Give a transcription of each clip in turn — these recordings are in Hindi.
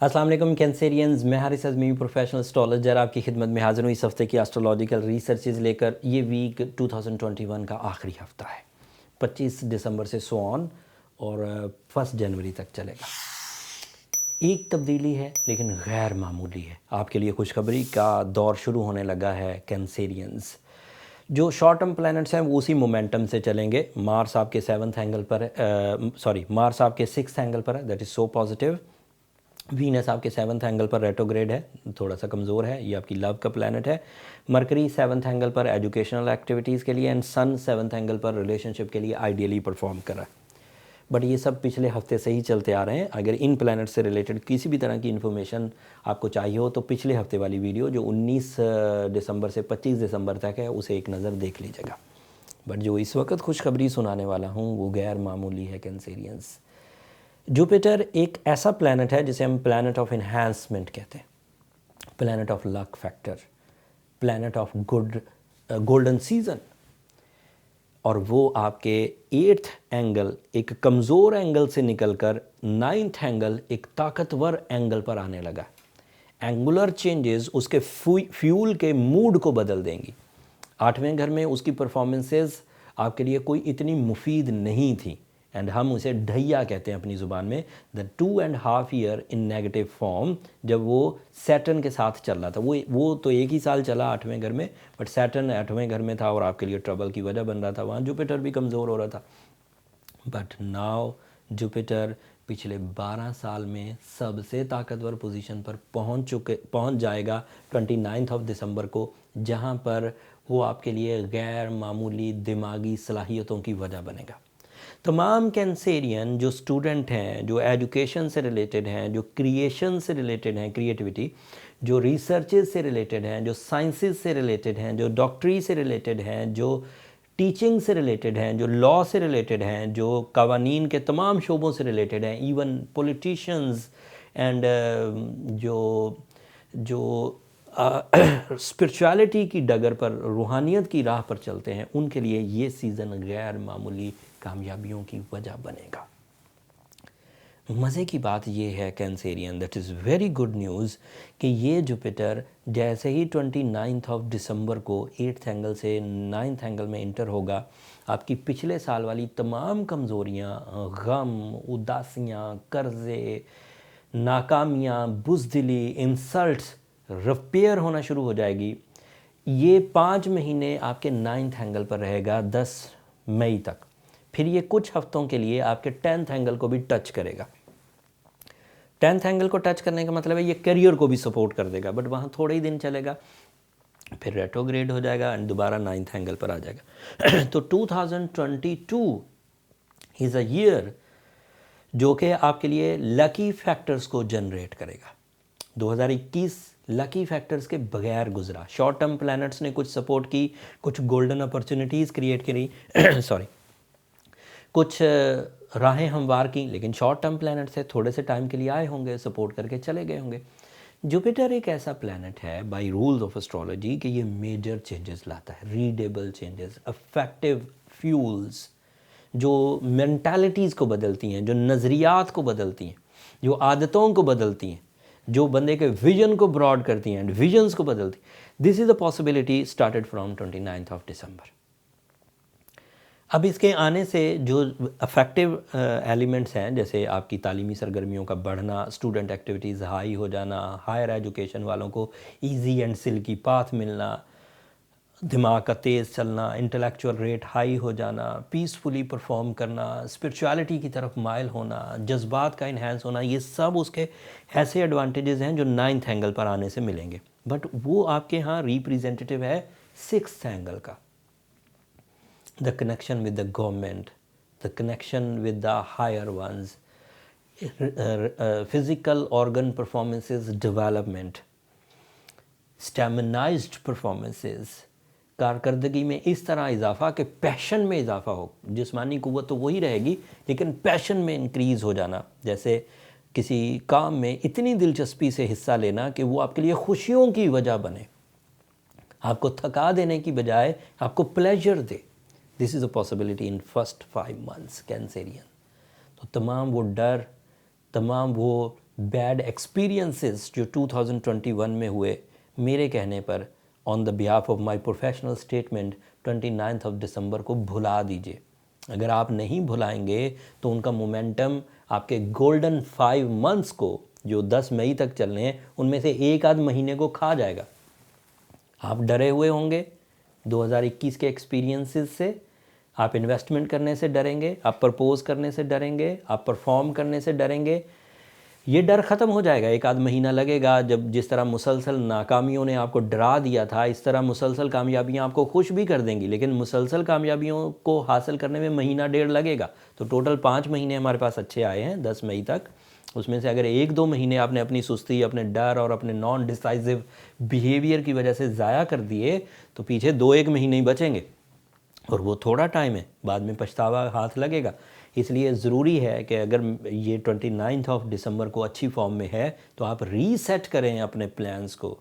अस्सलाम वालेकुम कैंसेरियंस, मैं हारिस अज़मी प्रोफेशनल एस्ट्रोलॉजर आपकी खिदमत में हाज़िर हूँ इस हफ़्ते की एस्ट्रोलॉजिकल रिसर्चेज लेकर। ये वीक 2021 का आखिरी हफ़्ता है, 25 दिसंबर से सो ऑन और 1 जनवरी तक चलेगा। एक तब्दीली है लेकिन गैर मामूली है। आपके लिए खुशखबरी का दौर शुरू होने लगा है कैंसेरियंस। जो शॉर्ट टर्म प्लैनेट्स हैं वो उसी मोमेंटम से चलेंगे। मार्स आपके 7th एंगल पर है, मार्स आपके 6th एंगल पर है, that is so positive. Venus आपके 7th एंगल पर रेट्रोग्रेड है, थोड़ा सा कमज़ोर है, ये आपकी लव का प्लैनेट है। मरकरी 7th एंगल पर एजुकेशनल एक्टिविटीज़ के लिए एंड सन 7th एंगल पर रिलेशनशिप के लिए आइडियली परफॉर्म कर रहा है। बट ये सब पिछले हफ्ते से ही चलते आ रहे हैं। अगर इन प्लैनेट से रिलेटेड किसी भी तरह की इन्फॉर्मेशन आपको चाहिए हो तो पिछले हफ्ते वाली वीडियो जो 19 दिसंबर से 25 दिसंबर तक है उसे एक नज़र देख लीजिएगा। बट जो इस वक्त खुशखबरी सुनाने वाला हूँ वो गैर मामूली है कैंसेरियंस। जुपिटर एक ऐसा प्लैनेट है जिसे हम प्लैनेट ऑफ इन्हांसमेंट कहते हैं, planet of luck factor, planet of golden season. और वो आपके 8th एंगल एक कमज़ोर एंगल से निकलकर 9th एंगल एक ताकतवर एंगल पर आने लगा। एंगुलर चेंजेस उसके फ्यूल के मूड को बदल देंगी। 8वें घर में उसकी परफॉर्मेंसेस आपके लिए कोई इतनी मुफीद नहीं थी एंड हम उसे ढैया कहते हैं अपनी ज़ुबान में। The 2.5 year in negative form, जब वो सैटर्न के साथ चल रहा था, वो तो एक ही साल चला 8वें घर में, बट सैटर्न 8वें घर में था और आपके लिए ट्रबल की वजह बन रहा था। वहाँ जुपिटर भी कमज़ोर हो रहा था। बट नाउ जुपिटर पिछले 12 साल में सबसे ताकतवर पोजीशन पर पहुंच जाएगा 29 दिसंबर को, जहां पर वो आपके लिए गैर मामूली दिमागी सलाहियतों की वजह बनेगा। तमाम कैंसेरियन जो स्टूडेंट हैं, जो एजुकेशन से रिलेटेड हैं, जो क्रिएशन से रिलेटेड हैं, क्रिएटिविटी, जो रिसर्चेज से रिलेटेड हैं, जो साइंसेस से रिलेटेड हैं, जो डॉक्टरी से रिलेटेड हैं, जो टीचिंग से रिलेटेड हैं, जो लॉ से रिलेटेड हैं, जो कवानीन के तमाम शोबों से रिलेटेड हैं, इवन पॉलिटिशियंस एंड जो जो स्पिरिचुअलिटी की डगर पर, रूहानियत की राह पर चलते हैं, उनके लिए ये सीज़न गैर मामूली कामयाबियों की वजह बनेगा। मज़े की बात यह है Cancerian, that is very good news, कि ये जुपिटर जैसे ही 29 दिसंबर को 8th एंगल से 9th एंगल में इंटर होगा, आपकी पिछले साल वाली तमाम कमज़ोरियाँ, गम, उदासियाँ, कर्ज़े, नाकामियाँ, बुज़दिली, इंसल्ट्स रिपेयर होना शुरू हो जाएगी। ये 5 महीने आपके 9th एंगल पर रहेगा 10 मई तक। फिर ये कुछ हफ्तों के लिए आपके 10th एंगल को भी टच करेगा। 10th एंगल को टच करने का मतलब है ये करियर को भी सपोर्ट कर देगा, बट वहाँ थोड़े ही दिन चलेगा, फिर रेट्रोग्रेड हो जाएगा एंड दोबारा 9th एंगल पर आ जाएगा। तो 2022 इज़ अ ईयर जो कि आपके लिए लकी फैक्टर्स को जनरेट करेगा। 2021 लकी फैक्टर्स के बगैर गुजरा। शॉर्ट टर्म प्लैनेट्स ने कुछ सपोर्ट की, कुछ गोल्डन अपॉर्चुनिटीज़ क्रिएट करी सॉरी, कुछ राहें हमवार की, लेकिन शॉर्ट टर्म प्लैनेट से थोड़े से टाइम के लिए आए होंगे, सपोर्ट करके चले गए होंगे। जुपिटर एक ऐसा प्लैनेट है बाय रूल्स ऑफ एस्ट्रोलॉजी कि ये मेजर चेंजेस लाता है, रीडेबल चेंजेस, अफेक्टिव फ्यूल्स, जो मेंटालिटीज़ को बदलती हैं, जो नज़रियात को बदलती हैं, जो आदतों को बदलती हैं, जो बंदे के विजन को ब्रॉड करती हैं एंड विजन्स को बदलती। This is a possibility started from 29 दिसंबर। अब इसके आने से जो अफेक्टिव एलिमेंट्स हैं, जैसे आपकी तालीमी सरगर्मियों का बढ़ना, स्टूडेंट एक्टिविटीज़ हाई हो जाना, हायर एजुकेशन वालों को इजी एंड सिल्की पाथ मिलना, दिमाग का तेज़ चलना, इंटेलेक्चुअल रेट हाई हो जाना, पीसफुली परफॉर्म करना, स्पिरिचुअलिटी की तरफ माइल होना, जज्बात का इन्हेंस होना, ये सब उसके ऐसे एडवांटेजेस हैं जो 9th एंगल पर आने से मिलेंगे। बट वो आपके यहाँ रिप्रेजेंटेटिव है 6th एंगल का। The connection with the government, the connection with the higher ones, physical organ performances development, staminized performances, कारकर्दगी में इस तरह इजाफा कि पैशन में इजाफा हो। जिस्मानी कुव्वत तो वही रहेगी लेकिन पैशन में इंक्रीज़ हो जाना, जैसे किसी काम में इतनी दिलचस्पी से हिस्सा लेना कि वो आपके लिए खुशियों की वजह बने, आपको थका देने की बजाय आपको pleasure they. This is a possibility in first 5 months Cancerian. तो तमाम वो डर, तमाम वो बैड एक्सपीरियंसेस जो 2021 में हुए, मेरे कहने पर on the behalf of my professional statement 29 दिसंबर को भुला दीजिए। अगर आप नहीं भुलाएंगे तो उनका मोमेंटम आपके गोल्डन 5 मंथ्स को जो 10 मई तक चलने हैं उनमें से एक आध महीने को खा जाएगा। आप डरे हुए होंगे 2021 के एक्सपीरियंसेस से, आप इन्वेस्टमेंट करने से डरेंगे, आप प्रपोज करने से डरेंगे, आप परफॉर्म करने से डरेंगे। ये डर ख़त्म हो जाएगा, एक आध महीना लगेगा। जब जिस तरह मुसलसल नाकामियों ने आपको डरा दिया था, इस तरह मुसलसल कामयाबियाँ आपको खुश भी कर देंगी, लेकिन मुसलसल कामयाबियों को हासिल करने में महीना डेढ़ लगेगा। तो टोटल 5 महीने हमारे पास अच्छे आए हैं 10 मई तक। उसमें से अगर 1-2 महीने आपने अपनी सुस्ती, अपने डर और अपने नॉन डिसाइसिव बिहेवियर की वजह से ज़ाया कर दिए तो पीछे 2-1 महीने ही बचेंगे, और वो थोड़ा टाइम है, बाद में पछतावा हाथ लगेगा। इसलिए ज़रूरी है कि अगर ये 29 दिसंबर को अच्छी फॉर्म में है तो आप रीसेट करें अपने प्लान्स को,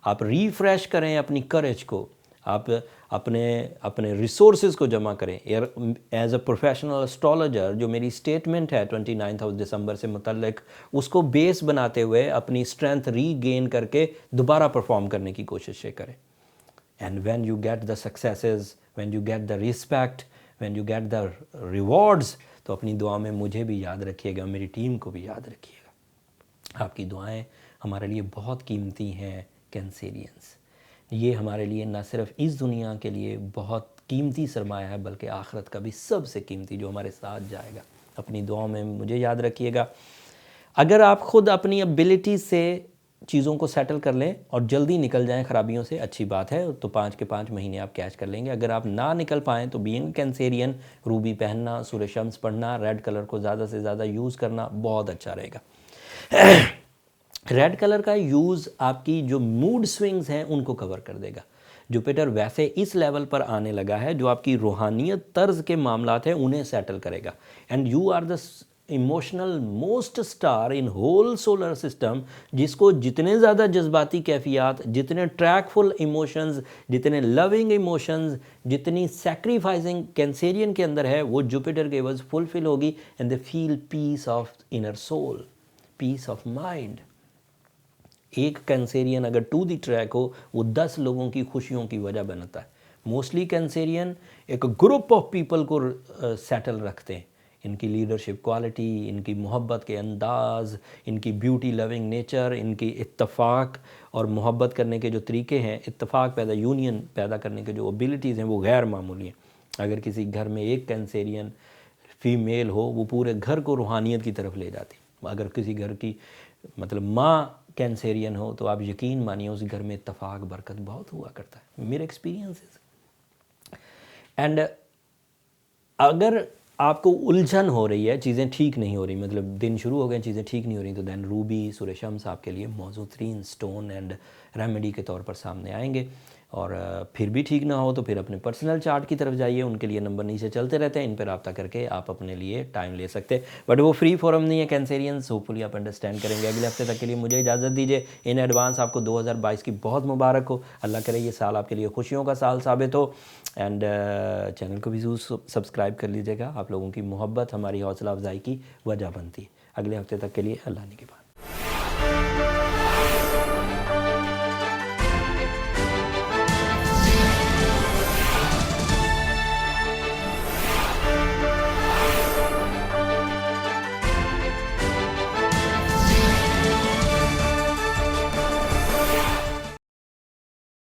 आप रीफ्रेश करें अपनी करेज को, आप अपने अपने रिसोर्सेज को जमा करें। एज अ प्रोफेशनल एस्ट्रोलॉजर जो मेरी स्टेटमेंट है 29 दिसंबर से मुतल्लिक, उसको बेस बनाते हुए अपनी स्ट्रेंथ रीगेन करके दोबारा परफॉर्म करने की कोशिशें करें। And when you get the successes, when you get the respect, when you get the rewards, तो अपनी दुआ में मुझे भी याद रखिएगा, मेरी टीम को भी याद रखिएगा। आपकी दुआएं हमारे लिए बहुत कीमती हैं कैंसेरियंस। ये हमारे लिए न सिर्फ इस दुनिया के लिए बहुत कीमती सरमाया है, बल्कि आखिरत का भी सबसे कीमती जो हमारे साथ जाएगा। अपनी दुआओं में मुझे याद रखिएगा। अगर आप खुद अपनी एबिलिटी से चीज़ों को सेटल कर लें और जल्दी निकल जाएं खराबियों से, अच्छी बात है, तो 5 के 5 महीने आप कैच कर लेंगे। अगर आप ना निकल पाएँ तो बीइंग कैंसेरियन, रूबी पहनना, सूर्य शम्स पढ़ना, रेड कलर को ज़्यादा से ज़्यादा यूज़ करना बहुत अच्छा रहेगा। रेड कलर का यूज़ आपकी जो मूड स्विंग्स हैं उनको कवर कर देगा। जुपिटर वैसे इस लेवल पर आने लगा है जो आपकी रूहानियत तर्ज के मामलात हैं उन्हें सेटल करेगा। And you are the emotional most star in whole solar system, जिसको जितने ज़्यादा जज्बाती कैफियत, जितने ट्रैकफुल इमोशंस, जितने लविंग इमोशंस, जितनी सैक्रिफाइसिंग कैंसेरियन के अंदर है, वो जुपिटर के वजह फुलफिल होगी। And they feel peace of inner soul, peace of mind. एक कैंसेरियन अगर टू दी ट्रैक हो, वो 10 लोगों की खुशियों की वजह बनता है। मोस्टली कैंसेरियन एक ग्रुप ऑफ पीपल को सेटल रखते हैं। इनकी लीडरशिप क्वालिटी, इनकी मोहब्बत के अंदाज़, इनकी ब्यूटी लविंग नेचर, इनकी इत्तफाक और मोहब्बत करने के जो तरीके हैं, इत्तफाक पैदा, यूनियन पैदा करने के जो एबिलिटीज़ हैं, वो गैर मामूली हैं। अगर किसी घर में एक कैंसेरियन फीमेल हो, वो पूरे घर को रूहानियत की तरफ ले जाती। अगर किसी घर की मतलब माँ कैंसेरियन हो तो आप यकीन मानिए उस घर में इत्तफाक बरकत बहुत हुआ करता है, मेरे एक्सपीरियंसेस। एंड अगर आपको उलझन हो रही है, चीज़ें ठीक नहीं हो रही, मतलब दिन शुरू हो गए चीज़ें ठीक नहीं हो रही, तो दैन रूबी, सूर्य शम्स आपके लिए मौजूद-तरीन स्टोन एंड रेमेडी के तौर पर सामने आएंगे। और फिर भी ठीक ना हो तो फिर अपने पर्सनल चार्ट की तरफ जाइए, उनके लिए नंबर नीचे चलते रहते हैं, इन पर रब्ता करके आप अपने लिए टाइम ले सकते हैं। बट वो फ्री फोरम नहीं है कैंसेरियंस, होपफुली आप अंडरस्टैंड करेंगे। अगले हफ्ते तक के लिए मुझे इजाज़त दीजिए। इन एडवांस आपको 2022 की बहुत मुबारक हो। अल्लाह करे ये साल आपके लिए खुशियों का साल साबित हो। एंड चैनल को भी ज़रूर सब्सक्राइब कर लीजिएगा। आप लोगों की मोहब्बत हमारी हौसला अफजाई की वजह बनती है। अगले हफ्ते तक के लिए अल्लाह ने के बाद।